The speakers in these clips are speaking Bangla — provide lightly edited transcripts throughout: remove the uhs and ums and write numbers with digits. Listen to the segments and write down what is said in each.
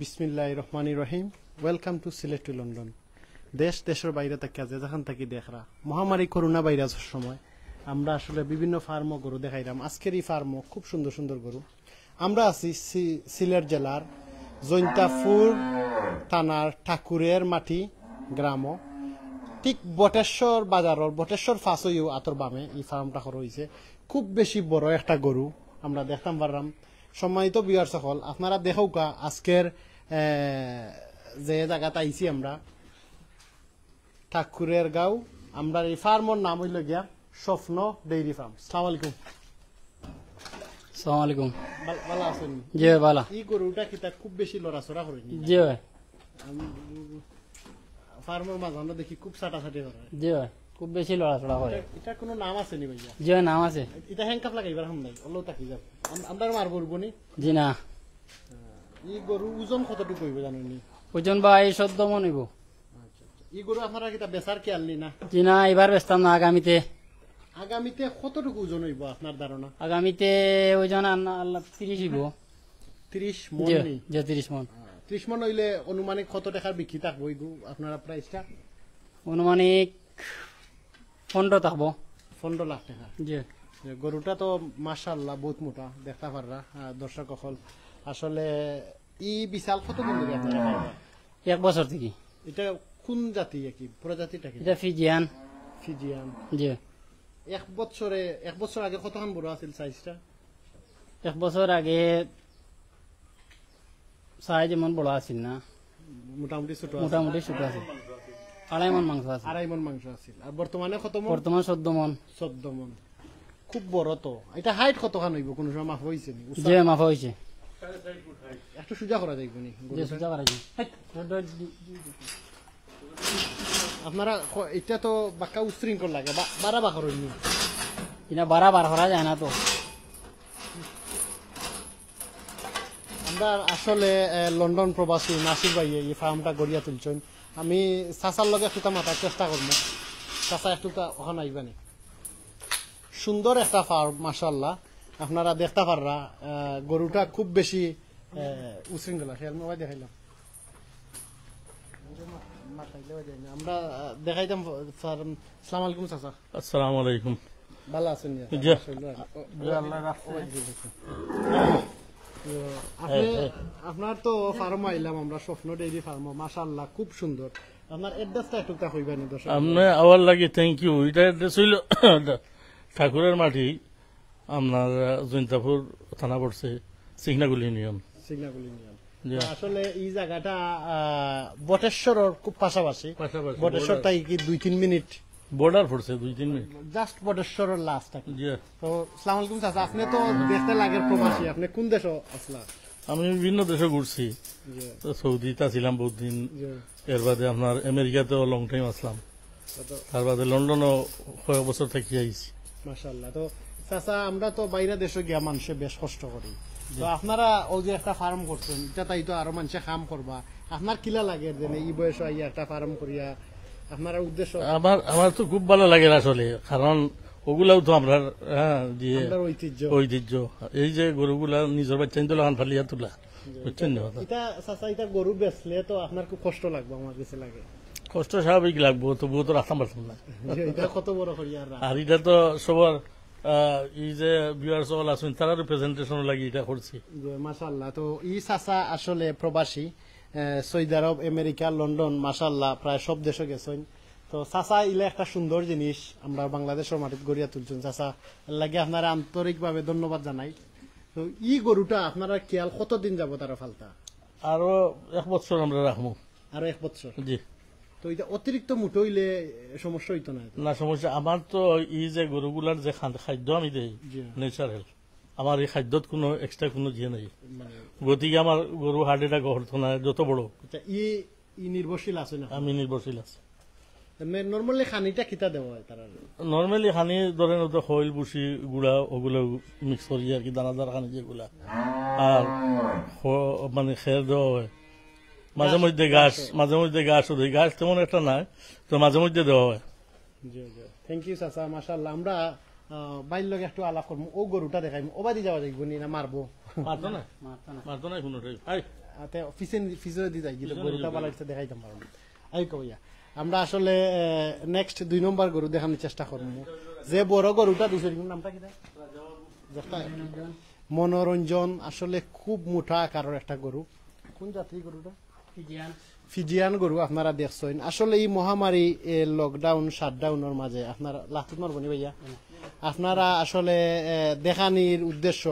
বিসমিল্লাহির রহমানির রহিম। Welcome to Sylhet to London. দেশ দেশের বাইরে থেকে যেখান থেকে দেখরা মহামারী করোনা ভাইরাসের সময় আমরা আসলে বিভিন্ন ফার্মও গরু দেখাইলাম। আজকের এই ফার্মও খুব সুন্দর সুন্দর গরু। আমরা আছি সিলেট জেলার জৈন্তাপুর থানার ঠাকুরের মাটি গ্রামও, ঠিক বটেশ্বর বাজারের বটেশ্বর ফাঁসইও আতর বামে এই ফার্মটা করা হয়েছে। খুব বেশি বড় একটা গরু আমরা দেখতাম পারলাম। সম্মানিত ভিউয়ার্স সকল, আপনারা দেখৌকা আজকের যে জায়গাটা আইছি আমরা ঠাকুরের গাঁও। আমরা এই ফার্মের নাম হইল গিয়া স্বপ্ন ডেইরি ফার্ম। আসসালামু আলাইকুম। আসসালামু আলাইকুম। ভালো আছেন? জি ভালো। এই গরুটা কি খুব বেশি লড়াচড়া করেনি? জি ভাই। ফার্মের মাঝে আমরা দেখি খুব ছাটাছাটি করে। জি ভাই, খুব বেশি লড়াচড়া করে। এটা কোনো নাম আছে নি ভাইয়া? জি ভাই, নাম আছে। এটা হ্যাংকাপ লাগাইবার হাম নাই, অল্লো তাকি যাব আমরা মার গরু নি। জি না। এই গরু ওজন কতটুকু হইব জানেননি? ওজন ভাই 14 মন হইব। আচ্ছা, এই গরু আপনারা কিটা বেচার কি আনলি না? জি না, এবার বেচতাম না। আগামীতে আগামীতে কতটুকু ওজন হইব আপনার ধারণা? আগামীতে ওজন আল্লাহ 30 হইব। 30 মন নি? জি 30 মন। 30 মন হইলে অনুমানিক কত টাকার বিক্রি থাকবো এই আপনারা প্রাইসটা? অনুমানিক 15 থাকবো। 15 লাখ টাকা। জি। গরুটা তো মাশাআল্লাহ বহুত মোটা, দেখতে পাররা দর্শক সকল। আসলে ই বিশাল কতদিন ধরে আপনারা পাইবা? 1 বছর থেকে। এটা কোন জাতি, কি প্রজাতিটা কি? এটা ফিজিয়ান। ফিজিয়ান। জি। 1 বছর আগে কতখান বড় আছিল সাইজটা? 1 বছর আগে সাইজ এমন বড় আছিল না, মোটামুটি ছোট, মোটামুটি ছোট আছে। 2.5 মন মাংস আছে। 2.5 মন মাংস আছিল। আর বর্তমানে কত মন? বর্তমান 14 মন। 14 মন। খুব বড় তো। এটা হাইট কতখান হইব? কোন সময় মাপ হইছে নি? জি মাফা হয়েছে। একটু সোজা করা যাইব নি? জি সোজা করা যায়। আপনারা এটা তো বাক্কা উশৃঙ্খল লাগে, বাড়া বাখর হইনি। এটা বারবার করা যায় না তো। আমরা আসলে লন্ডন প্রবাসী নাসির ভাই এই ফার্মটা গড়িয়া তুলছেন। আমি চাচার লগে একটু মাথার চেষ্টা করবো। চাচা একটু ওখানে আইবানি। সুন্দর একটা ফার্ম মাশাআল্লাহ, আপনারা দেখতে পাররা। গরুটা খুব বেশি উশৃঙ্খলা। সে মোবাইল দেখাইলাম, আমরা দেখাইতাম ফার্ম। আসসালামু আলাইকুম চাচা। আসসালামু আলাইকুম। ভালো আছেন? আপনার তো ফার্ম আইলাম আমরা, স্বপ্ন ডেইরি ফার্ম মাশাআল্লাহ খুব সুন্দর। আপনার অ্যাড্রেসটা একটু কইবেন দর্শক? আপনি আওয়ার লাগে থ্যাংক ইউ। এটা অ্যাড্রেস হইল ঠাকুরের মাটি, আপনার জৈন্তাপুর থানা পড়ছে, সিগনাগুলি ইউনিয়ন। সিগনাগুলি ইউনিয়ন। আসলে এই জায়গাটা বটেশ্বরের খুব পাশাপাশি। বটেশ্বরটাই কি 2-3 মিনিট বর্ডার পড়ছে, 2-3 মিনিট জাস্ট বটেশ্বরের লাস্ট। জি। তো আসসালামু আলাইকুম চাচা, আপনি তো দেখতে লাগের প্রবাসী, আপনি কোন দেশ আসলা? আমি বিভিন্ন দেশে ঘুরছি। সৌদিতে ছিলাম বহুত দিন, এর বাদে আপনার আমেরিকাতেও লং টাইম আসলাম, তার বাদে লন্ডনও কয়েক বছর থেকে আইছি। মাশাআল্লাহ। তো চাচা, আমরা তো বাইরে দেশে গিয়া মানুষে বেশ কষ্ট করি, তো আপনারা ওই যে একটা ফার্ম করছেন, এটা তাই তো আরো মানুষে কাম করবা, আপনার কিলা লাগে যে এই বয়সে আইয়া একটা ফার্ম করিয়া আপনার উদ্দেশ্য? আমার তো খুব ভালো লাগে আসলে, কারণ ওগুলাও তো আমরা ঐতিহ্য। এই যে গরুগুলা নিজের বাচ্চা তোলা ফালিয়া তোলা, বুঝছেন না? এটা গরু বেচলে তো আপনার খুব কষ্ট লাগবে, আমার কাছে লাগে। কষ্ট স্বাভাবিক লাগবো, তবুও তো রাখতাম পারতাম না। এটা কত বড় করি আর এটা তো সবার এই যে ভিউয়ার্স সকল আছেন তারা রিপ্রেজেন্টেশন লাগি এটা করছি। মাশাআল্লাহ। তো ই চাচা আসলে প্রবাসী, সৌদি আরব, আমেরিকা, লন্ডন, মাশাআল্লাহ প্রায় সব দেশে গেছেন। তো চাচা ইলে একটা সুন্দর জিনিস আমরা বাংলাদেশের মাটিতে গড়িয়া তুলছেন। চাচা লাগে আপনারা আন্তরিক ভাবে ধন্যবাদ জানাই। তো ই গরুটা আপনারা খেয়াল কতদিন যাব তারা ফালতা? আরো 1 বছর আমরা রাখবো। আরো 1 বছর? জি। তো এটা অতিরিক্ত মুঠো হইলে সমস্যা হইতো না? না সমস্যা। আমার তো এই যে গরুগুলার যে খাদ্য আমি দেই ন্যাচারাল, আমার এই খাদ্যত কোনো এক্সট্রা কোনো দিয়ে নাই, গতিকে আমার গরু হার্ট অ্যাটাক হতো না যত বড়। ই নির্ভরশীল আছে না? আমি নির্ভরশীল আছে। নর্মালি খানিটা কিতা দেওয়া হয় তারা? নর্মালি খানি ধরেন খৈল বুসি গুড়া ওগুলো মিক্স করি আর কি, দানাদার খানি যেগুলা, আর মানে খের দেওয়া হয়। মাঝে মধ্যে ঘাস ওদের ঘাস তেমন একটা নাই, তো মাঝে মধ্যে দেওয়া হয়। থ্যাংক ইউ চাচা, মাশাআল্লাহ। আমরা বাইর লগে একটু আলাপ করবো, ও গরুটা দেখাই, ও বাড়ি যাওয়া যাইব না মারবো? মারতো না কোনোটাই। আতে অফিসে দি যাই কিন্তু গরুটা বালাইতে দেখাইতাম পারব আই কইয়া আমরা আসলে নেক্সট 2 নম্বর গরু দেখানোর চেষ্টা করব যে বড় গরুটা দিছেন নামটা কি মনোরঞ্জন আসলে খুব মোটা আকারের একটা গরু কোন জাতির গরুটা ফিজিয়ান গরু আপনারা দেখছেন আসলে এই মহামারী লকডাউন শাটডাউনের মাঝে আপনারা লাস্ট মারবনি ভাইয়া আপনারা আসলে দেখানির উদ্দেশ্য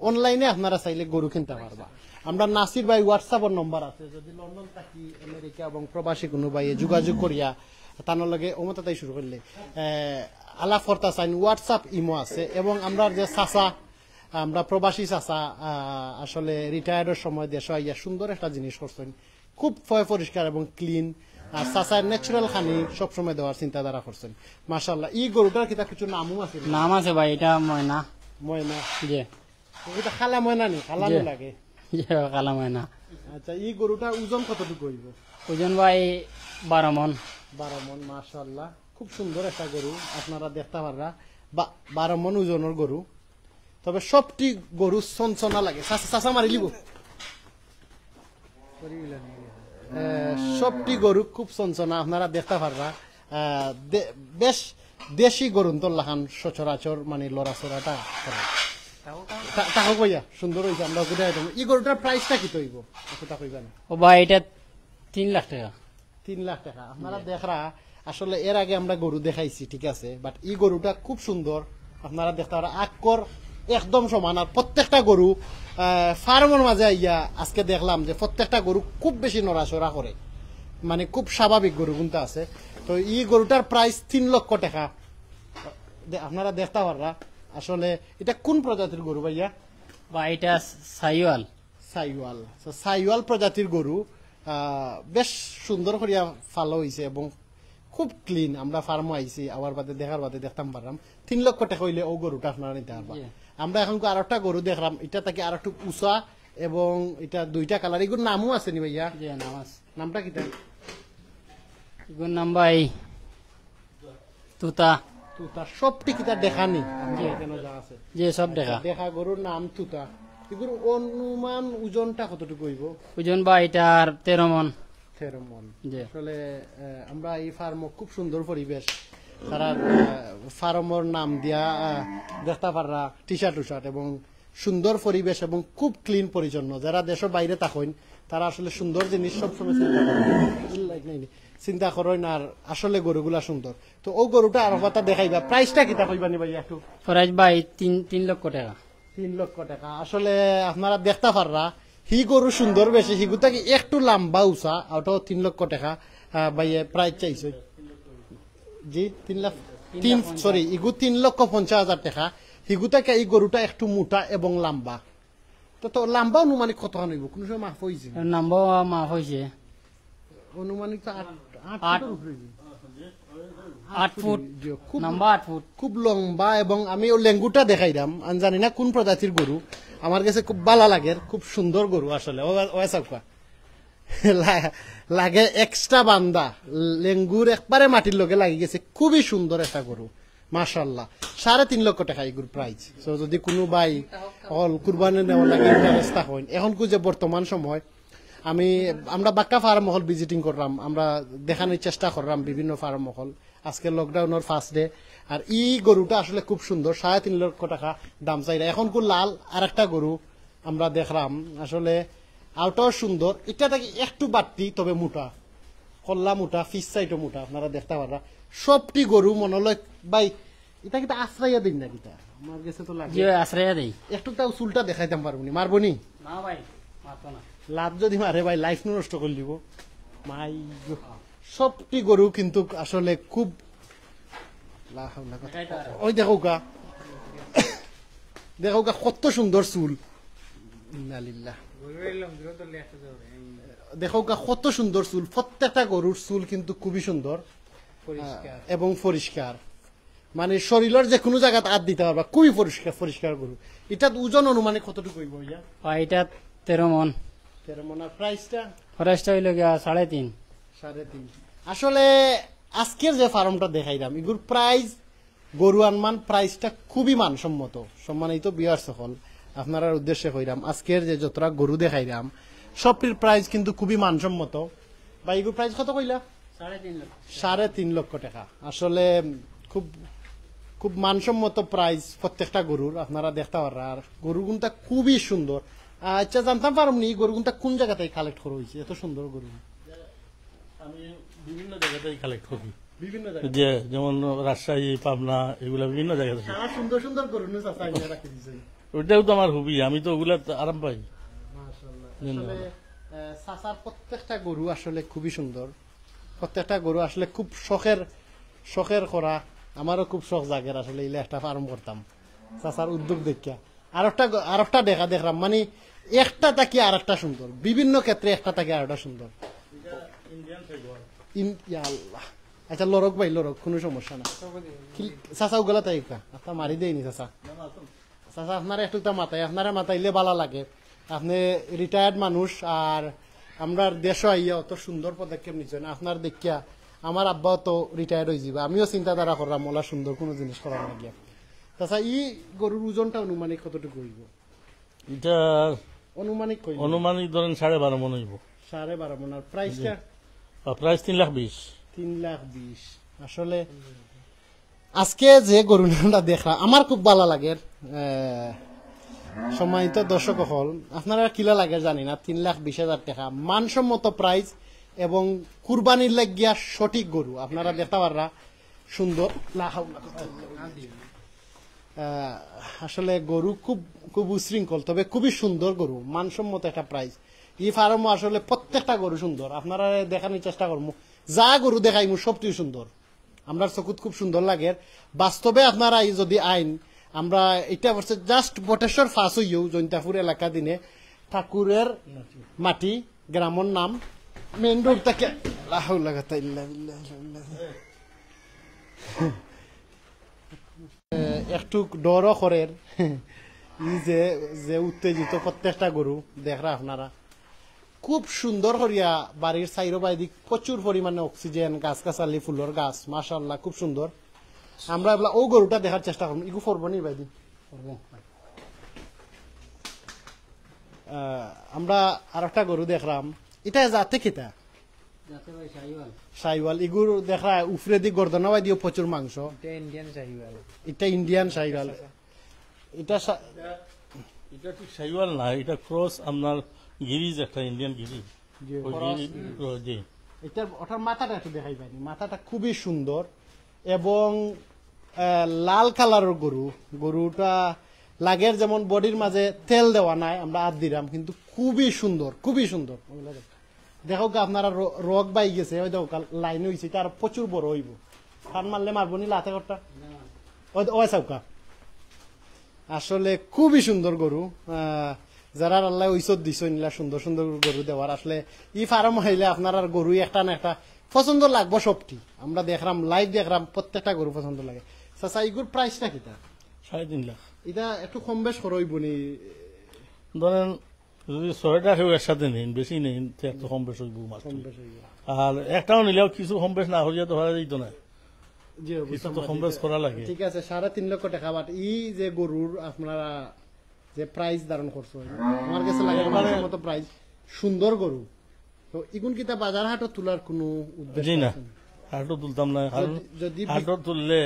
অনলাইনে আপনারা চাইলে গরু কিনতে পারবা আমরা নাসির ভাই হোয়াটসঅ্যাপের নম্বর আছে যদি লন্ডন থাকি আমেরিকা এবং প্রবাসী কোনো ভাই যোগাযোগ করিয়া তার লগে ওমতাই শুরু করলে আলাপ করতে চাইন হোয়াটসঅ্যাপ ইমো আছে এবং আমরা যে চাচা আমরা প্রবাসী চাচা আসলে রিটায়ার্ডের সময় দেশ আইয়া সুন্দর একটা জিনিস করছেন খুব পরিষ্কার এবং ক্লিন আর চাচার ন্যাচারাল খানি সবসময় দেওয়ার চিন্তাধারা করছেন মাশাআল্লাহ এই গরুটার কিতা কিছু নামও আছে নাম আছে ভাই এটা ময়না ময়না জি এটা খালা ময়না নি খালানো লাগে কালা ময়না আচ্ছা এই গরুটার ওজন কতটুকু হইব ওজন ভাই 12 মন 12 মন মাশাআল্লাহ খুব সুন্দর একটা গরু আপনারা দেখতে পাররা 12 মন ওজনের গরু তবে সবটি গরু সনসনা লাগে চাচা মারি লিব সবটি গরু খুব সনসনা আপনারা দেখতে পাররা বেশ দেশি গরু তো লাখান সচরাচর মানে লড়াচড়াটা করে তাহলে কইয়া সুন্দর হয়েছে আমরা ওটা এই গরুটার প্রাইসটা কি তৈব ওটা কইবা না ও ভাই এটা 3 লাখ টাকা 3 লাখ টাকা আপনারা দেখরা আসলে এর আগে আমরা গরু দেখাইছি ঠিক আছে বাট এই গরুটা খুব সুন্দর আপনারা দেখতে পারা আকর একদম সমান আর প্রত্যেকটা গরু ফার্মের মাঝে আইয়া আজকে দেখলাম যে প্রত্যেকটা গরু খুব বেশি নড়াচড়া করে মানে খুব স্বাভাবিক গরু গুনতে আছে তো এই গরুটার প্রাইস 3 লক্ষ টাকা আপনারা দেখতে পাররা আসলে এটা কোন প্রজাতির গরু ভাইয়া বা এটা সাইওয়াল সাইওয়াল প্রজাতির গরু বেশ সুন্দর করিয়া ফালো হয়েছে এবং খুব ক্লিন আমরা ফার্মে আইছি আবার বাদে দেখার বাদে দেখতাম পারলাম 3 লক্ষ টাকা হইলে ও গরুটা আপনারা নিতে পারবা আমরা এখন আর একটা গরু দেখলাম এটা থেকে আর একটু উঁচা এবং এটা 2টা কালার এগুলোর নামও আছে নি ভাইয়া নামটা কি এগুলোর নাম ভাই তুতা সবটি কিতা দেখানি জি সব দেখা গরুর নাম তুতা এগুলো অনুমান ওজনটা কতটুকু হইব ওজন ভাই এটার 13 মন আসলে আমরা এই ফার্ম খুব সুন্দর পরিবেশ তারা ফার্মের নাম দিয়া দেখতে পাররা টি শার্ট এবং সুন্দর পরিবেশ এবং খুব ক্লিন পরিচ্ছন্ন যারা দেশের বাইরে থাকেন তারা আসলে সুন্দর জিনিস সবসময় চিন্তা করেন আর আসলে গরুগুলা সুন্দর তো ও গরুটা আর কথা দেখাইবা প্রাইসটা কিতা কইবা নি ভাই একটু প্রাইস ভাই 3 লক্ষ টাকা 3 লক্ষ টাকা আসলে আপনারা দেখতে পাররা হি গরু সুন্দর বেশি হিগুতা কি একটু লম্বা উঁচা ওটাও 3 লক্ষ টাকা ভাইয়ে প্রাইস চাইছে জি 3 লাখ ইগু 3 লক্ষ 50,000 টাকা হিগুতাকে এই গরুটা একটু মোটা এবং লম্বা তো লম্বা অনুমানিক কত হইব কোন সময় মাফ হইছে নাম্বার মাফ হইছে অনুমানিক তো 8 ফুট নাম্বার 8 ফুট খুব লম্বা এবং আমি ও লেঙ্গুটা দেখাইলাম আমি জানি না কোন প্রজাতির গরু আমার কাছে খুব ভালো লাগে খুব সুন্দর গরু আসলে লাগে এক্সট্রা বান্দা লেঙ্গুর একবারে মাটির লগে লাগি গেছে খুবই সুন্দর একটা গরু মাশাআল্লাহ 3.5 লক্ষ টাকা এই গরুর প্রাইস সো যদি কোনো ভাই অল কুরবানি নেওয়ার লাগে ইন্টারেস্ট হয় এখন যে বর্তমান সময় আমরা বাক্কা ফার্ম হল ভিজিটিং করলাম আমরা দেখানোর চেষ্টা করলাম বিভিন্ন ফার্ম হল আজকে লকডাউনের ফার্স্ট ডে আর এই গরুটা আসলে খুব সুন্দর 3.5 লক্ষ টাকা দাম চাইরা এখন কোন লাল আর একটা গরু আমরা দেখলাম আসলে আউটাও সুন্দর এটা থেকে একটু বাড়তি তবে মোটা কল্লা মোটা ফিস সাইটও মোটা আপনারা দেখতে পারা সবটি গরু মনলয় ভাই এটা কিটা আশ্রয়া দিন না কিটা আমার কাছে তো লাগে আশ্রয়া দেই একটু তাও চুলটা দেখাইতাম পারবনি মারবনি না ভাই মারতো না লাভ যদি মারে ভাই লাইফ নষ্ট করে দিব মাই সবটি গরু কিন্তু আসলে খুব ওই দেখো কত সুন্দর চুল দেখো কত সুন্দর চুল প্রত্যেকটা গরুর চুল কিন্তু খুবই সুন্দর এবং পরিষ্কার মানে শরীরের যে কোনো জায়গায় হাত দিতে পারবা খুবই পরিষ্কার গরু এটা ওজন অনুমানে কতটুকু হইব ইয়া এটা 13 মন আর প্রাইসটা হইল 3.5 আসলে আজকের যে ফার্মটা দেখাইলাম এগুর প্রাইস গরু আনমান প্রাইসটা খুবই মানসম্মত সম্মানিত বিয়ার সকল আপনার উদ্দেশ্যে কইরাম আজকের যে যতটা গরু দেখাইলাম সবটির প্রাইস কিন্তু খুবই মানসম্মত। ভাই এগুলো প্রাইস কত কইলা? 3.5 লক্ষ। 3.5 লক্ষ টাকা। আসলে খুব খুব মানসম্মত প্রাইস প্রত্যেকটা গরুর, আপনারা দেখতে পাররা। আর গরুগুনটা খুবই সুন্দর। আচ্ছা, জানতাম পারমনি গরুগুনটা কোন জায়গা থেকে কালেক্ট করা হয়েছে, এত সুন্দর গরু? আমি বিভিন্ন জায়গাতেই কালেক্ট করি, বিভিন্ন যে যেমন রাজশাহী, পাবনা, এগুলা বিভিন্ন জায়গা থেকে। সারা সুন্দর সুন্দর গরু নিয়ে চাচা এনে রাখি দিয়েছেন। ওইটাও তো আমার হবি, আমি তো ওগুলা আরাম পাই। মাশাআল্লাহ। আসলে চাচার প্রত্যেকটা গরু আসলে খুবই সুন্দর। প্রত্যেকটা গরু আসলে খুব শখের করা। আমারও খুব শখ জাগের আসলে ইলে একটা ফার্ম করতাম চাচার উদ্যোগ দেখিয়া। আরেকটা দেখলাম, মানে একটা তাকি আর একটা সুন্দর, বিভিন্ন ক্ষেত্রে একটা তাকি আর একটা সুন্দর। ইয়া আল্লাহ। আচ্ছা লড়ক ভাই, লড়ক, কোনো সমস্যা না। চাচা ওগুলা তাই আপনার মারি দেয়নি চাচা। চাচা আপনার একটু মাথায়, আপনারা মাথাইলে ভালো লাগে। আপনি রিটায়ার্ড মানুষ, আর আমরা দেশ আইয়া অত সুন্দর পদক্ষেপ নিচ্ছেন। আপনার দেখিয়া আমার আব্বাও তো রিটায়ার্ড হয়ে যাবে, আমিও চিন্তাধারা করলাম ওলা সুন্দর কোনো জিনিস করার লাগিয়া। তাছাড়া ই গরুর ওজনটা অনুমানিক কতটুকু হইব? এটা অনুমানিক কই? অনুমানিক ধরেন 12.5 মন হইব। 12.5 মন। আর প্রাইসটা? প্রাইস 3,20,000। 3,20,000। আসলে আজকে যে গরুটা দেখলাম আমার খুব ভালো লাগে। সম্মানিত দর্শক হল, আপনারা কিলা লাগে জানি না, 3,20,000 টাকা মানসম্মত প্রাইস এবং কুরবানির লাগিয়া সঠিক গরু। আপনারা দেখতে পাররা সুন্দর। আসলে গরু খুব খুব উশৃঙ্খল, তবে খুবই সুন্দর গরু, মানসম্মত একটা প্রাইস। এই ফার্ম আসলে প্রত্যেকটা গরু সুন্দর। আপনারা দেখানোর চেষ্টা করবো, যা গরু দেখাইমু সবচেয়ে সুন্দর। আমরা চকুত খুব সুন্দর লাগে। বাস্তবে আপনারা যদি আইন, আমরা এটা বলছে জাস্ট বটেশ্বর ফাঁস হইও জৈন্তাপুর এলাকা দিনে ঠাকুরের মাটি গ্রামের নাম, মেন রোড থেকে একটু ডরও করেন। যে উত্তেজিত প্রত্যেকটা গরু দেখরা আপনারা খুব সুন্দর করিয়া বাড়ির সাইরো বাইদিক প্রচুর পরিমাণে অক্সিজেন, গাছগাছালি, ফুলের গাছ, মাশাআল্লাহ খুব সুন্দর। আমরা এবার ও গরুটা দেখার চেষ্টা করবো। ইগু করবো নি বাইদি? আমরা আর একটা গরু দেখলাম, এটা যাতে কিতা যাতে ভাই শাহিওয়াল। শাহিওয়াল। ইগুর দেখা উফরে দি গর্দনা বাই দিও প্রচুর মাংস। এটা ইন্ডিয়ান শাহিওয়াল। এটা ইন্ডিয়ান শাহিওয়াল। এটা এটা ঠিক শাহিওয়াল না, এটা ক্রস আপনার গিরিজ, একটা ইন্ডিয়ান গিরিজ। ওই গিরিজ, জি। এটার ওটার মাথাটা একটু দেখাই পাইনি। মাথাটা খুবই সুন্দর এবং লাল কালারের গরু। গরুটা লাগের যেমন বডির মাঝে তেল দেওয়া নাই, আমরা হাত দিলাম, কিন্তু খুবই সুন্দর, খুবই সুন্দর। দেখো আপনারা রগ বাই গেছে, ওই দেখো লাইন হয়েছে, তার প্রচুর বড় হইব। ফান মারলে মারবো নি লাতে করটা ওই চৌকা। আসলে খুবই সুন্দর গরু। যারা আল্লাহ ঐসব দিছ নিলা সুন্দর সুন্দর গরু দেওয়ার। আসলে ই ফার্ম হইলে আপনার আর গরু একটা না একটা পছন্দ লাগবো সবটি। আমরা দেখলাম, লাইভ দেখলাম, প্রত্যেকটা গরু পছন্দ লাগে। চাচা ইগুর প্রাইসটা কিটা? 3.5 লাখ। এটা একটু কম বেশ করইব নি? ধরেন যদি 6টা কেউ একসাথে নিন, বেশি নিন, একটু কম বেশ হইব মাছ। কম বেশ হইব। আর একটাও নিলেও কিছু কম বেশ না হইয়া তো হওয়া যেত না, জি কিছু তো কম বেশ করা লাগে। ঠিক আছে, 3.5 লক্ষ টাকা। বাট ই যে গরুর আপনারা যে প্রাইস ধারণ করছো, আমার কাছে লাগে আমার মতো প্রাইস। সুন্দর গরু তো ইগুন কিতা বাজার হাটও তোলার কোনো উদ্দেশ্য জি না, আছে? হাটও তুলতাম না, কারণ যদি হাটও তুললে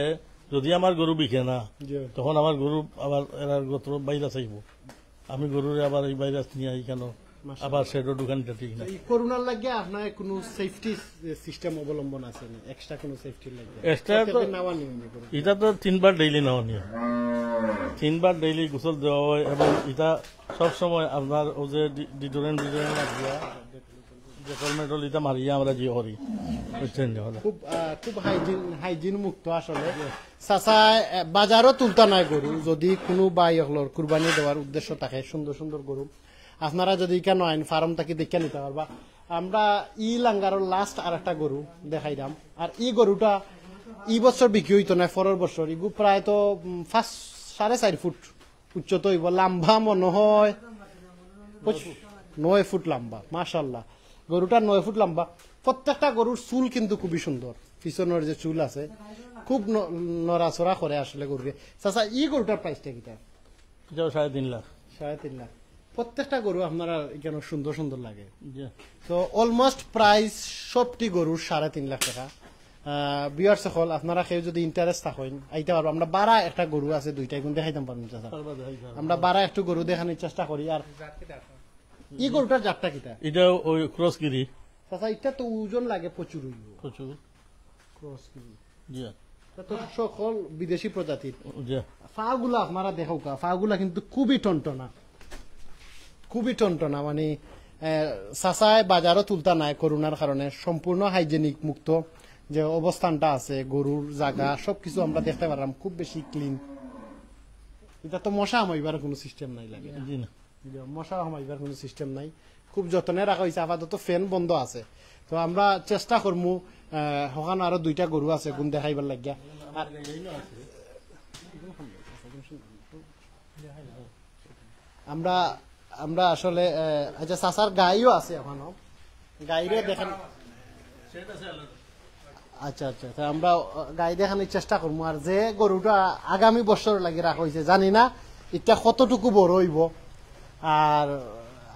যদি আমার গরু বিকে না, জি। তখন আমার গরু আবার এরা গোত্র বাইরে চাইব। আমি গরুরে আবার এই বাইরে নিয়ে আই কেন, আবার সেটা দোকানটা ঠিক না। এই করোনার লাগে আপনার কোনো সেফটি সিস্টেম অবলম্বন আছে না? এক্সট্রা কোনো সেফটি লাগে? এক্সট্রা তো নেওয়া নিয়ম করুন। এটা তো 3বার ডেইলি নেওয়া নিয়ম, 3বার ডেইলি গোসল দেওয়া হয়। এবং এটা সবসময় আপনার ও যে ডিটোরেন্ট মারিয়া, ডেটল মেটল এটা মারিয়া আমরা যে করি, বুঝছেন? খুব খুব হাইজিন মুক্ত আসলে। চাচা বাজারও তুলতা নাই গরু, যদি কোনো বাই হলর কুরবানি দেওয়ার উদ্দেশ্য থাকে সুন্দর সুন্দর গরু আপনারা যদি কেন আইন ফার্ম তাকে দেখে নিতে পারবা। আমরা ই লাঙ্গারর লাস্ট আর একটা গরু দেখাইলাম। আর এই গরুটা এই বছর বিক্রি হইতো না, পরের বছর। ইগু প্রায় তো 4.5 ফুট উচ্চত হইব, লাম্বা মনে হয় 9 ফুট লম্বা। মাশাল্লাহ, গরুটা 9 ফুট লম্বা। প্রত্যেকটা গরুর চুল কিন্তু খুবই সুন্দর, পিছনের যে চুল আছে খুব নড়াচড়া করে আসলে গরুকে। চাচা ই গরুটার প্রাইসটা কিটা? এটাও 3.5 লাখ। 3.5 লাখ। প্রত্যেকটা গরু আপনারা এখানে সুন্দর সুন্দর লাগে জি তো অলমোস্ট প্রাইস সবটি গরুর 3.5 লাখ টাকা বিয়ার্স হল আপনারা কেউ যদি ইন্টারেস্ট থাকেন আইতে পারবো আমরা বাড়া একটা গরু আছে দুইটা এখন দেখাইতাম পারবেন চাচা পারবা দেখাইতে হবে। আমরা বাড়া একটু গরু দেখানোর চেষ্টা করি আর এই গরুটার জাতটা কিটা এটা ওই ক্রসগিরি চাচা এটা তো ওজন লাগে প্রচুর হইব প্রচুর ক্রস কিরি জি এটা তো সকল বিদেশি প্রজাতির জি ফাগুলা আপনারা দেখো ফাগুলা কিন্তু খুবই টনটনা খুবই টনটনা মানে চাচায় বাজারও তুলতা নাই করোনার কারণে সম্পূর্ণ হাইজেনিক মুক্ত যে অবস্থানটা আছে গরুর জায়গা সবকিছু আমরা দেখতে পারলাম খুব বেশি ক্লিন এটা তো মশা হামাইবার কোনো সিস্টেম নাই লাগে জি না মশা হামাইবার কোনো সিস্টেম নাই খুব যত্নে রাখা হয়েছে আপাতত ফ্যান বন্ধ আছে তো আমরা চেষ্টা করবো ওখানে আরো দুইটা গরু আছে গুণ দেখাইবার লাগিয়া আর আমরা আমরা আসলে আচ্ছা চাচার গাইও আছে এখনো গাইরে দেখেন আচ্ছা আচ্ছা তা আমরা গাই দেখানোর চেষ্টা করবো আর যে গরুটা আগামী বছর লাগে রাখা হয়েছে জানি না এটা কতটুকু বড় হইব আর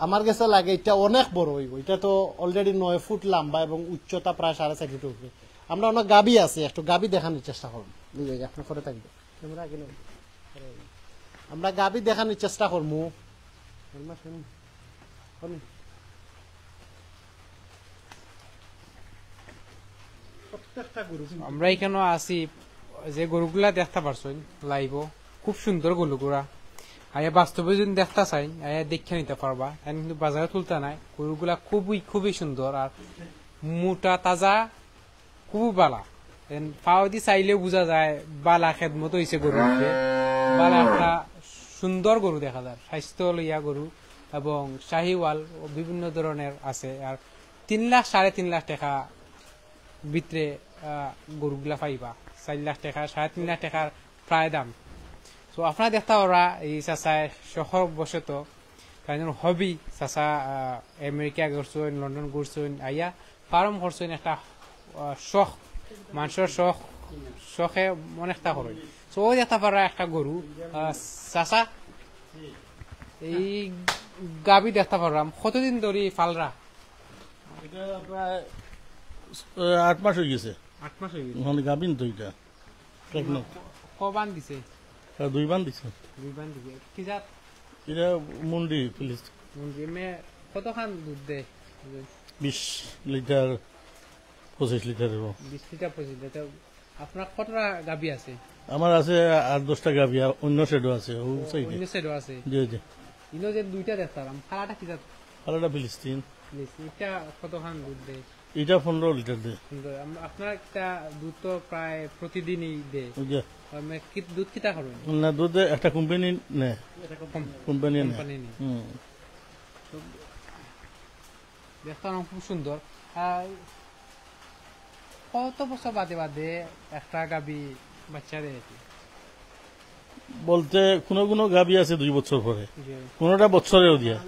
আমার কাছে লাগে এটা অনেক বড় হইব এটা তো অলরেডি 9 ফুট লম্বা এবং উচ্চতা প্রায় 4.5 ফুট উপরে আমরা অনেক গাবি আছে একটু গাবি দেখানোর চেষ্টা করবো আপনার করে থাকবে ক্যামেরা আগে নেন। আমরা গাবি দেখানোর চেষ্টা করবো প্রত্যেকটা গরু আমরা এখানে আছি যে গরুগুলা দেখতে পারছেন লাইভ খুব সুন্দর গরুগুলা আয়া বাস্তবে যদি দেখতে চাই আয়া দেখে নিতে পারবা কিন্তু বাজারে তুলতে নাই গরুগুলা খুবই খুবই সুন্দর আর মোটা তাজা খুব বালা পাও দি চাইলেও বোঝা যায় বালা খেদমত হয়েছে গরুকে বালা একটা সুন্দর গরু দেখা যায় স্বাস্থ্য লইয়া গরু এবং শাহিওয়াল বিভিন্ন ধরনের আছে আর 3 লাখ 3.5 লাখ টাকা ভিতরে গরুগুলা পাইবা 4 লাখ টাকা 3.5 লাখ টাকার প্রায় দাম তো আপনারা দেখতে পারা এই চাচায় শহর বসত কারণ হবি চাচা আমেরিকা ঘুরছেন লন্ডন ঘুরছেন আইয়া ফার্ম করছেন একটা শখ মানুষের শখে অনেকটা করে তো ওই দেখতে পারা একটা গরু চাচা এই গাবি দেখতে পারলাম কতদিন ধরে ফালরা এটা প্রায় 8 মাস হয়ে গেছে 8 মাস হয়ে গেছে মানে গাবিন তো এটা প্রেগনেন্ট কবান দিছে 2 বান দিছে 2 বান দিছে কি জাত এটা মুন্ডি ফিলিস মে কতখান দুধ দেয় 20 লিটার 25 লিটারের 20 লিটার 25 লিটার আপনার কতটা গাবি আছে আমার আছে 8-10টা গাবি অন্য সেডও আছে ও সাইডে অন্য সাইডও আছে জি জি ইনো যে দুইটা দেখতাম খালাটা কি জাত আলাদা ফিলিস্তিন এটা কতখান দুধ দেয় এটা 15 লিটার দেয় সুন্দর আপনার একটা দুধ তো প্রায় প্রতিদিনই দেয় ওই যে দুধ কিটা করবেন না দুধে একটা কোম্পানি নেয় কোম্পানি নেয় কোম্পানি নেই হুম দেখতাম খুব সুন্দর কত বছর বাদে বাদে একটা গাবি বাচ্চা দেয় বলতে কোনো কোনো গাবি আছে 2 বছর পরে কোনোটা বছরেও দিয়া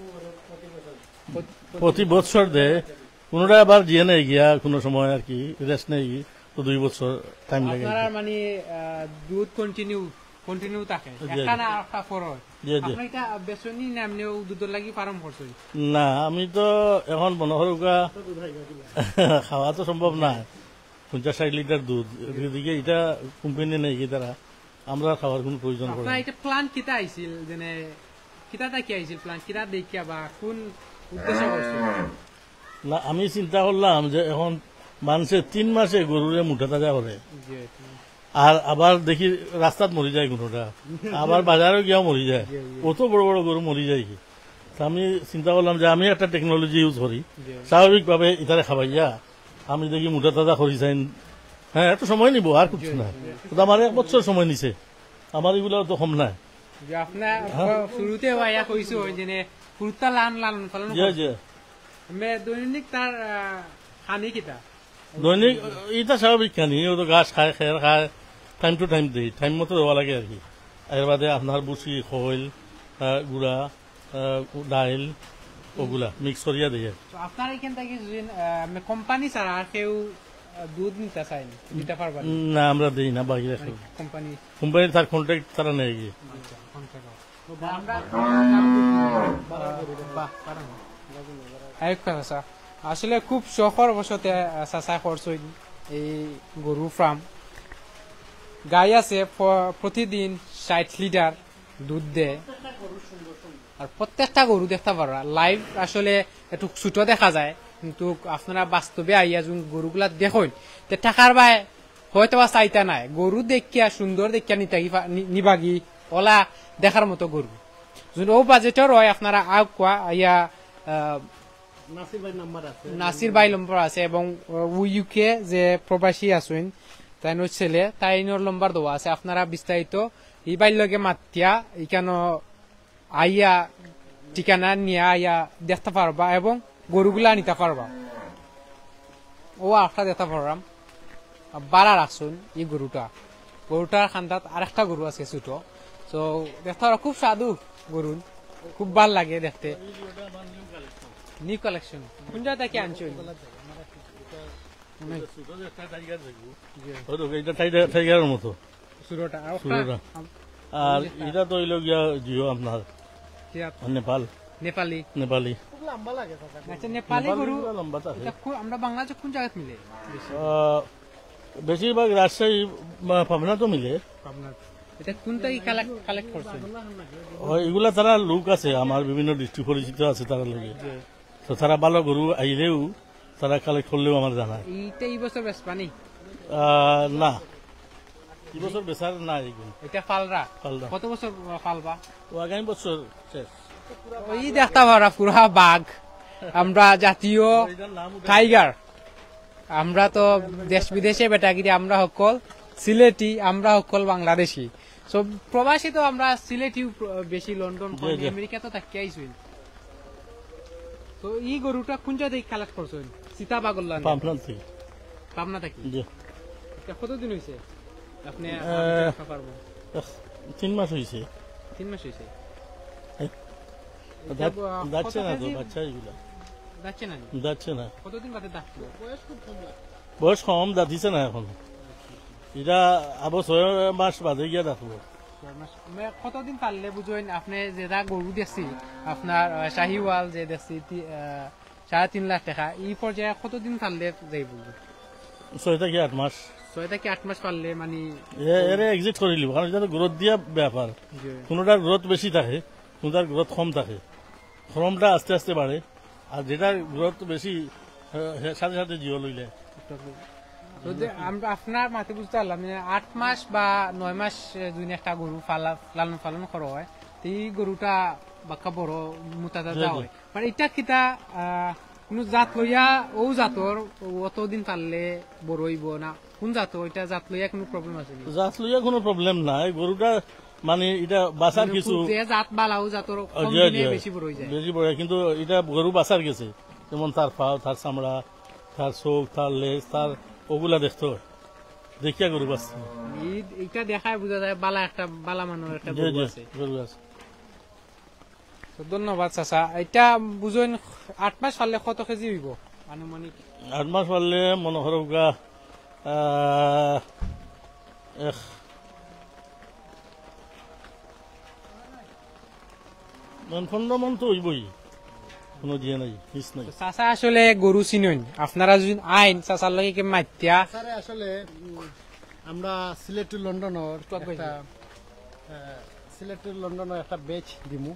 প্রতি বছর দেয় কোনোটা আবার জিয়ে নেই গিয়া কোনো সময় আর কি রেস্ট নেই তো 2 বছর টাইম লাগে আপনার মানে দুধ কন্টিনিউ থাকে একটা না একটা ফরজ জি জি আপনি এটা বেসনি নামনেও দুধের লাগি ফার্ম করছেন না আমি তো এখন মনোহরকা খাওয়া তো সম্ভব না 50-60 লিটার দুধ এদিকে এটা কোম্পানি নেই কি তারা আমরা খাওয়ার কোনো প্রয়োজন পড়ে আপনার এটা প্ল্যান কিতা আইছিল যেনে কিতাটা কি আইছিল প্ল্যান কিতা দেখিয়া বা কোন উদ্দেশ্য করছেন না আমি চিন্তা করলাম যে এখন মানুষের 3 মাসে গরুরে মুঠা তাজা করে আর আবার দেখি রাস্তাত মরি যায় কোনোটা আবার বাজারে গিয়াও মরি যায় অত বড় বড় গরু মরি যায় কি তা আমি চিন্তা করলাম যে আমি একটা টেকনোলজি ইউজ করি স্বাভাবিকভাবে ইতারে খাবাইয়া আমি দেখি মুঠা তাজা করি চাই হ্যাঁ এত সময় নিব আর কিছু না তো আমার 1 বছর সময় নিছে আমার এগুলো তো কম নাই যে আপনার শুরুতে আয়া কইছো যেনে ফুরতা লালন পালন জি জি মে দৈনিক তার খানি কিতা দৈনিক এটা স্বাভাবিক খানি ও তো ঘাস খায় খের খায় টাইম টু টাইম দিই টাইম মতো দেওয়া লাগে আর কি এর বাদে আপনার বুসি খৈল গুড়া ডাইল ওগুলা মিক্স করিয়া দিয়ে আপনার এখান থেকে যদি কোম্পানি ছাড়া আর কেউ দুধ নিতে চাই নিতে পারবেন না আমরা দিই না বাকি কোম্পানি কোম্পানি তার কন্ট্রাক্ট তারা নেই গিয়ে আসলে খুব শখর বসতে চাচা করছেন এই গরু ফার্ম। গাই আছে প্রতিদিন 60 লিটার দুধ দেয়, আর প্রত্যেকটা গরু দেখতে পারো লাইভ। আসলে একটু ছোট দেখা যায়, কিন্তু আপনারা বাস্তবে আইয়া যখন গরুগুলা দেখুন তে টাকার বাই হয়তো বা চাইতা নাই, গরু দেখিয়া সুন্দর দেখিয়া নিবাগি ওলা দেখার মতো গরু। যখন ও বাজেটের হয় আপনারা কোয়া আইয়া নাসির ভাই নম্বর আছে, এবং ইউকে যে প্রবাসী আছেন তাইনোর ছেলে তাইনোর নম্বর দেওয়া আছে। আপনারা বিস্তারিত এই বাইর লগে মাতিয়া এখানে আইয়া ঠিকানা নিয়ে আইয়া দেখতে পারবা এবং গরুগুলা নিতে পারবা। ও একটা দেখতে পারলাম বাড়া রাখছুন এই গরুটার খান্দাত আরেকটা গরু আছে ছোট, তো দেখতে পারো খুব সাধু গরু, খুব ভাল লাগে দেখতে। নিউ কালেকশন কোন জায়গা থেকে আনছেন? টাইগারের মতো সুরটা আর এটা তো হইল গিয়া জিও আপনার নেপাল নেপালি নেপালি আচ্ছা নেপালি গরু লম্বা থাকে। আমরা বাংলাদেশে কোন জায়গায় মিলে? বেশিরভাগ রাজশাহী পাবনা তো মিলে। এটা কোন থেকে কালেক্ট করছেন? এগুলা তারা লোক আছে আমার বিভিন্ন ডিস্ট্রিক্ট পরিচিত আছে তারা লাগে, তো তারা ভালো গরু আইলেও তারা কালেক্ট করলেও আমার জানা। এইটা এই বছর বেশ পানি না, এই বছর বেচার না। এগুলো এটা ফালরা ফালরা কত বছর ফালবা? ও আগামী বছর শেষ। ওই দেখতে পারা পুরা বাঘ, আমরা জাতীয় টাইগার। আমরা তো দেশ বিদেশে বেটাগিরি, আমরা সকল সিলেটি, আমরা সকল বাংলাদেশি। সব প্রবাসী তো আমরা সিলেটি বেশি, লন্ডন আমেরিকা তো থাকি আইসুই। তো এই গরুটা কোন জায়গা থেকে কালেক্ট করছেন? সীতাবাগল্লা পাবনা থাকি। কতদিন হয়েছে আপনি? 3 মাস হয়েছে। 3 মাস হয়েছে। যাচ্ছে না তো বাচ্চা, এগুলা যাচ্ছে না। কতদিন বাদে ডাকলো? বয়স কম, দাঁতিছে না এখন। এটা আবার 6 মাস বাদে গিয়া ডাকবো। কতদিন পারলে বুঝবেন আপনি যেটা গরু দেখছি আপনার শাহিওয়াল যে দেখছি 3.5 লাখ টাকা, এই পর্যায়ে কতদিন পারলে যাই বুঝবো? 6 থেকে 8 মাস। 6 থেকে 8 মাস পারলে মানে এর এক্সিট করে নিব, কারণ এটা গ্রোথ দিয়া ব্যাপার। কোনোটার গ্রোথ বেশি থাকে, কোনোটার গ্রোথ কম থাকে। খরমটা আস্তে আস্তে বাড়ে, আর যেটার গ্রোথ বেশি সাথে সাথে জিও লইলে। আপনার মাতে বুঝতে পারলাম 8 মাস বা 9 মাস দুই একটা গরু লালন পালন করা হয়, এই গরুটা বাক্কা বড় মোটা হয়। মানে এটা কিতা কোন জাত লইয়া ও জাতর অতদিন পারলে বড় হইব না? কোন জাত? ওইটা জাত লইয়া কোনো প্রবলেম আছে? জাত লইয়া কোনো প্রবলেম নাই। গরুটা মানে এটা বাসার কিছু জাত বালাও জাতর বেশি বড় হয়ে যায়, বেশি বড়, কিন্তু এটা গরু বাসার গেছে। যেমন তার পাও, তার চামড়া, তার চোখ, তার লেজ, তার ওগুলা দেখতে হয়, দেখিয়া গরু বাঁচছে। এটা দেখায় বোঝা যায় বালা একটা বালা মানুষ একটা গরু আছে। ধন্যবাদ চাচা। এটা বুঝুন 8 মাস পারলে কত কেজি হইব আনুমানিক? 8 মাস পারলে মনে করো 15 মন তো হইবই, কোনো দিয়ে নাই, পিস নাই। চাচা আসলে গরু চিনুন, আপনারা যদি আইন চাচার লগে কে মাতিয়া। আসলে আমরা সিলেট টু লন্ডনের একটা বেচ দিমু।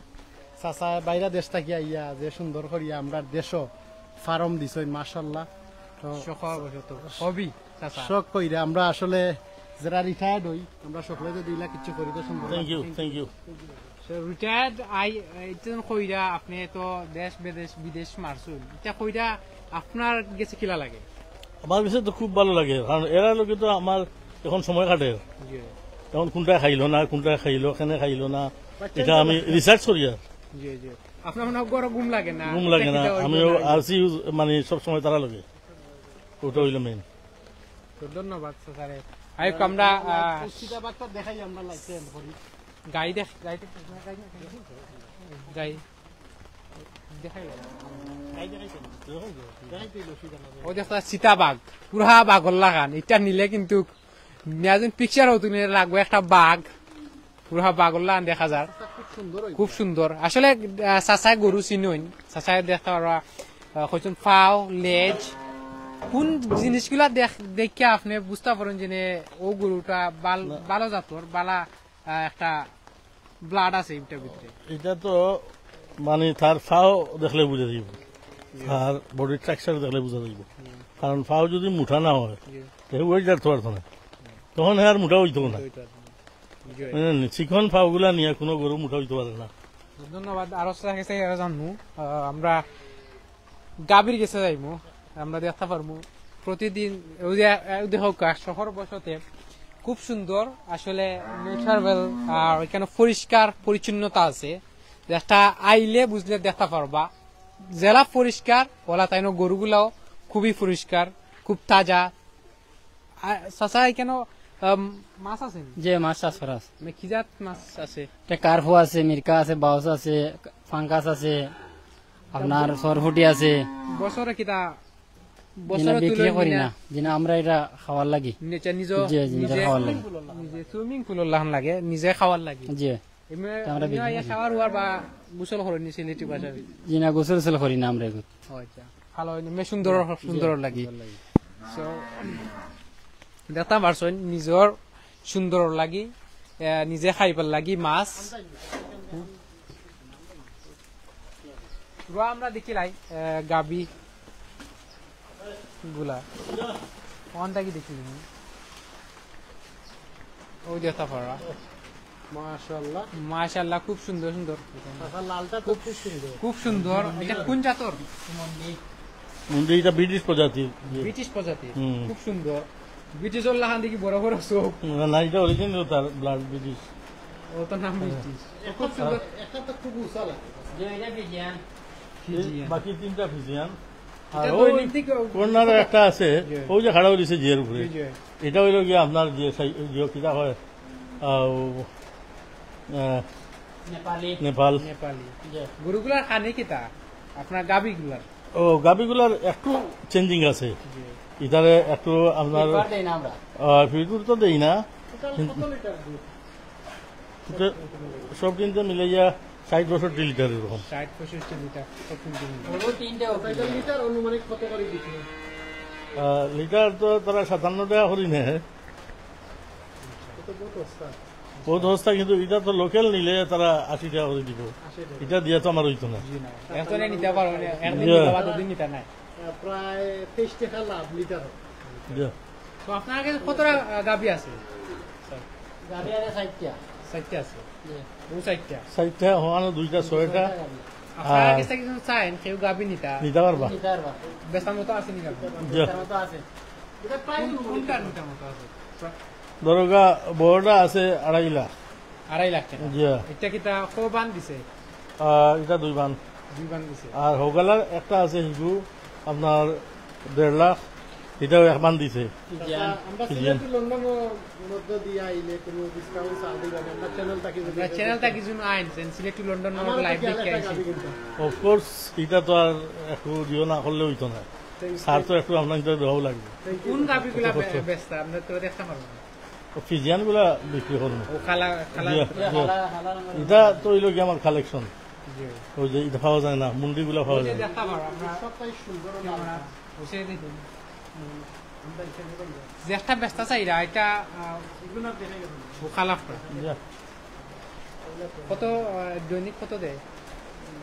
চাচা বাইরা দেশ থাকি আইয়া যে সুন্দর করিয়া আমরা দেশও ফার্ম দিছই মাশাআল্লাহ। তো শখ কইরা আমরা আসলে যারা রিটায়ার্ড হই আমরা সকলে যে 2 লাখ কিছু করি তো সুন্দর। Thank you. রিটায়ার্ড কইরা আপনি তো দেশ বিদেশ মারছুন, এটা কইরা আপনার গেছে কিলা লাগে? আমার কাছে তো খুব ভালো লাগে, কারণ এরা লোকে তো আমার এখন সময় কাটে। এখন কোনটা খাইলো না, কোনটা খাইলো, কেনে খাইলো না, এটা আমি রিসার্চ করি। আর আপনার মনে হয় ঘুম লাগে না? ঘুম লাগে না, আমিও আরসি মানে সবসময় তারা লাগে, ওটা হইলো মেন। ধন্যবাদ স্যার। আমরা দেখাই আমরা লাগছে গাই ও দেখা সীতাবাঘ, পুরা বাঘর লাগান। এটা নিলে কিন্তু পিকচার হতো লাগবে একটা বাঘ, পুরা বাঘর লাগান দেখা যায়। খুব সুন্দর আসলে চাচাই গরু চিনুন চাচাই দেখতে পারবা কইছেন ফাও লেজ কোন জিনিসগুলা দেখে আপনি বুঝতে পারেন যে ও গরুটা ভালো জাতর বালা একটা ব্লাড আছে এটার ভিতরে এটা তো মানে তার ফাও দেখলে বুঝা যাইব আর বডির স্ট্রাকচার দেখলে বুঝা যাইব কারণ ফাও যদি মুঠা না হয় তাহলে ওই যাতে পারতো না তখন আর মুঠা হইতো না চিকন ফাওগুলা নিয়ে কোনো গরু মুঠা হইতে পারে না ধন্যবাদ আরো কাছে জানবো আমরা গাভীর কাছে যাইবো আমরা দেখতে পারবো প্রতিদিন ওই যে হোক শহর বসতে খুব সুন্দর আসলে ন্যাচারাল আর এখানে পরিষ্কার পরিচ্ছন্নতা আছে যেটা আইলে বুঝলে দেখতে পারবা জেলা পরিষ্কার ওলা তাই গরুগুলাও খুবই পরিষ্কার খুব তাজা চাচা এখানে মাছ আছে যে মাছ চাষ করা আছে কি জাত মাছ আছে কার্ফো আছে মির্কা আছে বাউস আছে ফাঙ্গাস আছে আপনার সরফুটি আছে বছরে কিটা যেটা বছরে বিক্রি করি না যেটা আমরা এটা খাওয়ার লাগি জি নিজে খাওয়ার লাগি সুইমিং পুলের লাহান লাগে নিজে খাওয়ার লাগে জি আমরা খাওয়ার হওয়ার বা গোসল করেনি সিলেটি বাজার যেটা গোসল গোসল করি না আমরা এগুলো আচ্ছা ভালো সুন্দর সুন্দর লাগে দেখতে পারছেন নিজের সুন্দর লাগি নিজে খাইবার লাগি মাছ আমরা দেখিলাই গাবি গুলা অনটাকি দেখিলি ওই দেখতে পারা মাশাআল্লাহ মাশাআল্লাহ খুব সুন্দর সুন্দর লালটা খুব সুন্দর খুব সুন্দর এটা কোন জাতর মুন্ডি এটা ব্রিটিশ প্রজাতির ব্রিটিশ প্রজাতি খুব সুন্দর ব্রিটিশের লাহান দেখি বড় বড় চোখ না এটা অরিজিনাল তার ব্লাড ব্রিটিশ ও তো নাম ব্রিটিশ খুব সুন্দর একটা তো খুব উঁচা লাগে যে এটা বিজ্ঞান বাকি তিনটা ফিজিয়ান আর এটা ওই দৈনিক থেকে কর্নারে একটা আছে ওই যে খাড়া হয়েছে জিয়ের উপরে এটা হইল গিয়ে আপনার যে কিটা হয় নেপালি নেপাল নেপালি গরুগুলার খানে কিতা আপনার গাবিগুলার ও গাবিগুলার একটু চেঞ্জিং আছে ইতারে একটু আপনার এবার দেই না আমরা ফিরতুর তো দেই না কত লিটার দুধ কিন্তু সব কিন্তু মিলে যা 60-62 লিটার এরকম 60-65 লিটার ওগুলো তিনটে এটা লিটার অনুমানিক কত করে বিক্রি লিটার তো তারা 57 টাকা করি নেয় এটা বহুত সস্তা বহুত সস্তা কিন্তু এটা তো লোকাল নিলে তারা 80 টাকা করে দিব এটা দিয়ে তো আমার হইতো না এখন নিতে পারো একদিন নিতে বা দুদিন নিতে নাই প্রায় 23 টাকা লাভ লিটার জি। তো আপনার কাছে কতটা গাবি আছে গাড়ি আছে 60টা 60টা আছে জি ও 60টা 60 টাকা হওয়ানো 2টা 6টা আপনার কাছে কিছু চাইন কেউ গাবি নিতা নিতে পারবা লিটার বা বেসার মতো আছে নি গাবি জি। লিটার মতো আছে এটা প্রায় কোনটা নিতার মতো আছে দরগা বড়টা আছে 2.5 লাখ 2.5 লাখ টাকা জি এটা কিটা কবান দিছে এটা 2 বান 2 বান দিছে আর হোগালার একটা আছে হিগু আপনার 1.5 লাখ এটাও 1 বান দিছে আমরা সিলেট লন্ডন মধ্যে দিয়ে আইলে কোনো ডিসকাউন্ট চাল দিবেন আমরা চ্যানেলটা কি আমরা চ্যানেলটা কিছু আইনছেন সিলেক্ট লন্ডন লাইভ দেখে আইছি অফকোর্স এটা তো আর একটু দিও না করলে হইতো না সার তো একটু আপনার দেওয়াও লাগবে কোন গাবিগুলা বেচতা আমরা তো দেখতে পারবো না ফিজিয়ান গুলা বিক্রি করবো ও খালা খালা জি, জি। এটা তো হইল কি আমার কালেকশন ওই যে এটা পাওয়া যায় না মুন্ডি গুলা পাওয়া যায় না। দেখতে পারো আমরা সবটাই সুন্দর আমরা বসে দেখুন যেটা বেচতা চাইরা এটা এগুলো দেখে গেল ও খালাফ করে জি। কত দৈনিক কত দেয়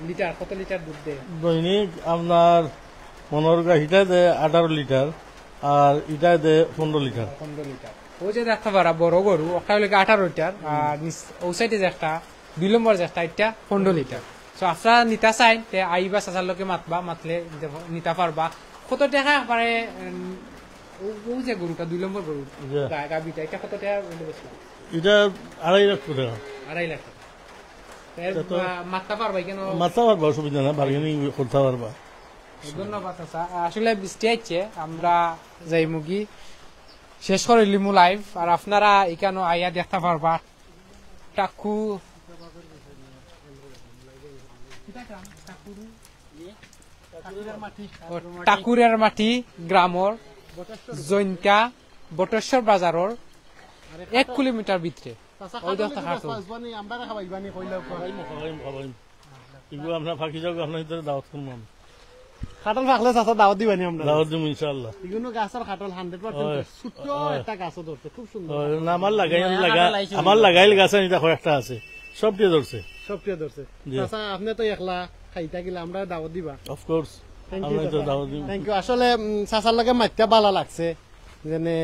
লিটার কত লিটার দুধ দেয় দৈনিক আপনার মনোরগা হিটা দেয় 18 লিটার আর ইটা দেয় 15 লিটার 15 লিটার ও যে দেখতে পারা বড় গরু ওটা হলো 18 লিটার আর ও সাইডে যে একটা 2 নম্বর যে একটা এটা 15 লিটার সো আপনারা নিতা চাই তে আইবা চাচার লোকে মাতবা মাতলে নিতা পারবা কত টাকা পারে ও যে গরুটা 2 নম্বর গরু জি। গাবিটা এটা কত টাকা বেচলাম এটা 2.5 লাখ টাকা 2.5 লাখ টাকা এটা তো- মাততে পারবা কেন মাথা পারবা অসুবিধা না বার্গেনিং করতে পারবা ধন্যবাদ চাচা আসলে বৃষ্টি আইছে আমরা যাই মুগি শেষ করে লিমু লাইভ আর আপনারা এখানে আইয়া দেখতে পারবা টাকু টাকুরের মাটি গ্রামর জৈন্তা বটেশ্বর বাজারর 1 কিলোমিটার ভিতরে চাচা ওই খাটল দেখতা এগুলো খাটল। ফাজবানি আমরা খাবাইবানি কইলাও খাবাইম এগুলো আপনার ফাঁকি যাও আপনার ভিতরে দাওয়াত করবো আমি খাটল ফাকলে চাচা দাওয়াত দিবানি আমরা দাওয়াত দিব ইনশাআল্লাহ এগুলো গাছের খাটল 100% হয়, ছোট্ট হয়। একটা গাছও ধরছে খুব সুন্দর না আমার লাগাইল গাছ এটা একটা আছে সব দিয়ে ধরছে সবটিয়া ধরছে জি। চাচা আপনি তো একলা খাইতা গেলে আমরা দাওয়াত দিবা অফকোর্স থ্যাংক আমরা ইউ তো দাওয়াত দিব থ্যাংক ইউ আসলে চাচার লগে মাইত্যা ভালো লাগছে যেনে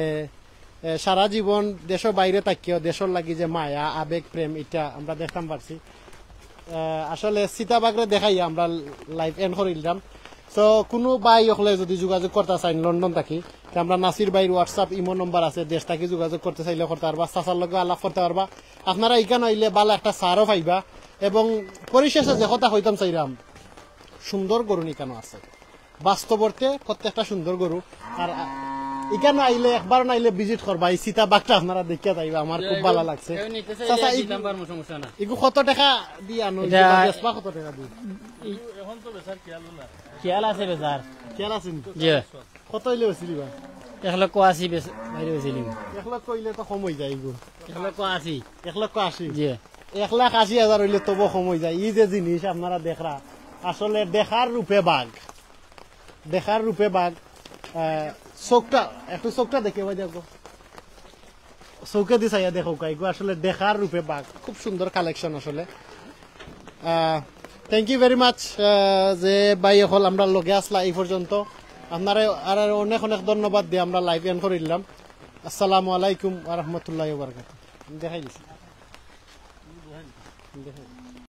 সারা জীবন দেশের বাইরে থাকিও দেশের লাগি যে মায়া আবেগ প্রেম এটা আমরা দেখতাম পারছি আসলে সীতাবাগরে দেখাই আমরা লাইভ এন্ড করিলাম তো কোনো বাই হলে যদি যোগাযোগ করতে চাই লন্ডন থাকি তা আমরা নাসির ভাইয়ের হোয়াটসঅ্যাপ ইমো নম্বর আছে দেশ থাকি যোগাযোগ করতে চাইলে করতে পারবা চাচার লগে আলাপ করতে পারবা আপনারা এখানে আইলে ভালো একটা সারও পাইবা এবং পরিশেষে যে কথা হইতাম চাইলাম সুন্দর গরু নিকানো আছে বাস্তবর্তে প্রত্যেকটা সুন্দর গরু আর এখানে আইলে একবার না আইলে ভিজিট করবা এই সীতা বাঘটা আপনারা দেখিয়া যাইবা আমার খুব ভালো লাগছে চাচা সমস্যা না এগু কত টাকা দিয়ে আনো এটা- বেচবা কত টাকা দিয়ে এখন তো বেচার খেয়াল না খেয়াল আছে বেচার খেয়াল আছেন জি কত হইলে বেচিলি বা 180 বাইরে বেছিলিম 1 লক্ষ হইলে তো কম হয়ে যায় এগু 180 1,80,000 জি 1,80,000 হইলে তবু কম হয়ে যায় এই যে জিনিস আপনারা দেখরা আসলে দেখার রূপে বাঘ দেখার রূপে বাঘ চোখটা একটু চোখটা দেখে ভাই দেখো চৌকে দি চাইয়া দেখো এগুলো আসলে দেখার রূপে বাঘ খুব সুন্দর কালেকশন আসলে থ্যাংক ইউ ভেরি মাচ যে ভাই হল আমরা লগে আসলা এই পর্যন্ত আপনারা আর অনেক অনেক ধন্যবাদ দিয়ে আমরা লাইভ এন্ড করে দিলাম আসসালামু আলাইকুম ওয়া রাহমাতুল্লাহি ওয়া বারাকাতুহু দেখাই দিছি দেখাই